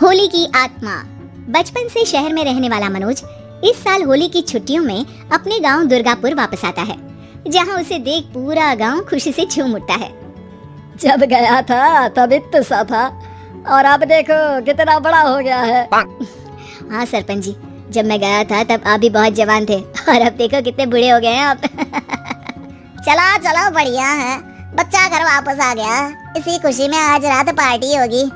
होली की आत्मा। बचपन से शहर में रहने वाला मनोज इस साल होली की छुट्टियों में अपने गांव दुर्गापुर वापस आता है, जहां उसे देख पूरा गांव खुशी से झूम उठता है। जब गया था तब इतना सा था और अब देखो कितना बड़ा हो गया है। हाँ सरपंच जी, जब मैं गया था तब आप भी बहुत जवान थे और अब देखो कितने बूढ़े हो गए हैं आप। चलो चलो बढ़िया है, बच्चा घर वापस आ गया। इसी खुशी में आज रात पार्टी होगी।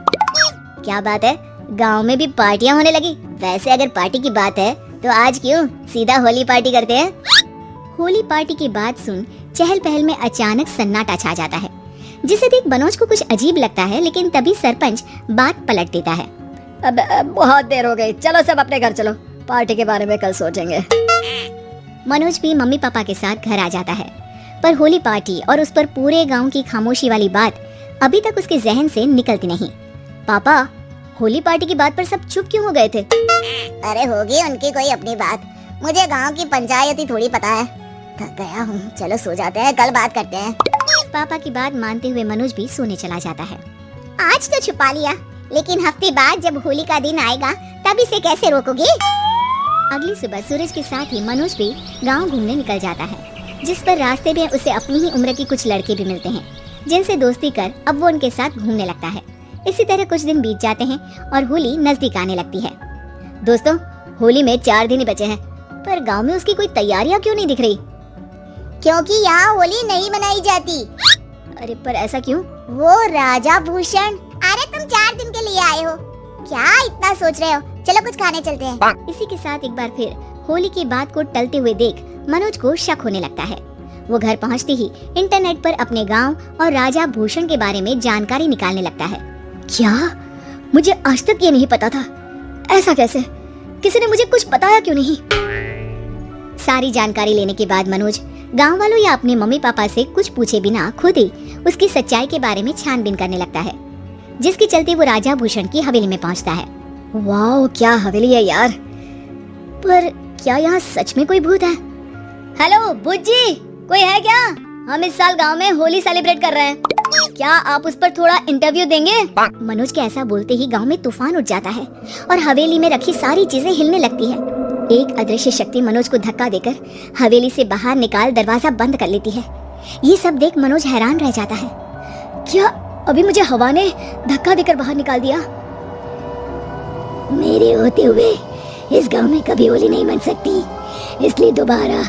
क्या बात है, गांव में भी पार्टियां होने लगी। वैसे अगर पार्टी की बात है तो आज क्यों सीधा होली पार्टी करते हैं। होली पार्टी की बात सुन चहल पहल में अचानक सन्नाटा छा जाता है, जिसे देख मनोज को कुछ अजीब लगता है, लेकिन तभी सरपंच बात पलट देता है। अब बहुत देर हो गई, चलो सब अपने घर चलो, पार्टी के बारे में कल सोचेंगे। मनोज भी मम्मी पापा के साथ घर आ जाता है, पर होली पार्टी और उस पर पूरे गांव की खामोशी वाली बात अभी तक उसके जहन से निकलती नहीं। पापा, होली पार्टी की बात पर सब चुप क्यों हो गए थे? अरे होगी उनकी कोई अपनी बात, मुझे गांव की पंचायत ही थोड़ी पता है। थक गया हूँ, चलो सो जाते हैं, कल बात करते हैं। पापा की बात मानते हुए मनोज भी सोने चला जाता है। आज तो छुपा लिया, लेकिन हफ्ते बाद जब होली का दिन आएगा तब इसे कैसे रोकोगे? अगली सुबह सूरज के साथ ही मनोज भी गांव घूमने निकल जाता है, जिस पर रास्ते में उसे अपनी ही उम्र के कुछ लड़के भी मिलते हैं, जिनसे दोस्ती कर अब वो उनके साथ घूमने लगता है। इसी तरह कुछ दिन बीत जाते हैं और होली नजदीक आने लगती है। दोस्तों, होली में 4 दिन ही बचे हैं, पर गांव में उसकी कोई तैयारियां क्यों नहीं दिख रही? क्योंकि यहाँ होली नहीं मनाई जाती। अरे पर ऐसा क्यों? वो राजा भूषण। अरे तुम 4 दिन के लिए आए हो, क्या इतना सोच रहे हो? चलो कुछ खाने चलते हैं। इसी के साथ एक बार फिर होली की बात को टलते हुए देख मनोज को शक होने लगता है। वो घर पहुंचते ही इंटरनेट पर अपने गांव और राजा भूषण के बारे में जानकारी निकालने लगता है। क्या? मुझे आज तक ये नहीं पता था। ऐसा कैसे? किसी ने मुझे कुछ बताया क्यों नहीं? सारी जानकारी लेने के बाद मनोज गांव वालों या अपने मम्मी पापा से कुछ पूछे बिना खुद ही उसकी सच्चाई के बारे में छानबीन करने लगता है, जिसके चलते वो राजा भूषण की हवेली में पहुंचता है। वाह, क्या हवेली है यार! पर क्या यहाँ सच में कोई भूत है? हेलो बुज्जी, कोई है क्या? हम इस साल गांव में होली सेलिब्रेट कर रहे हैं, क्या आप उस पर थोड़ा इंटरव्यू देंगे? मनोज के ऐसा बोलते ही गांव में तूफान उठ जाता है और हवेली में रखी सारी चीजें हिलने लगती है। एक अदृश्य शक्ति मनोज को धक्का देकर हवेली से बाहर निकाल दरवाजा बंद कर लेती है। ये सब देख मनोज हैरान रह जाता है। क्या अभी मुझे हवा ने धक्का देकर बाहर निकाल दिया? मेरे होते हुए इस गांव में कभी होली नहीं मन सकती, इसलिए दोबारा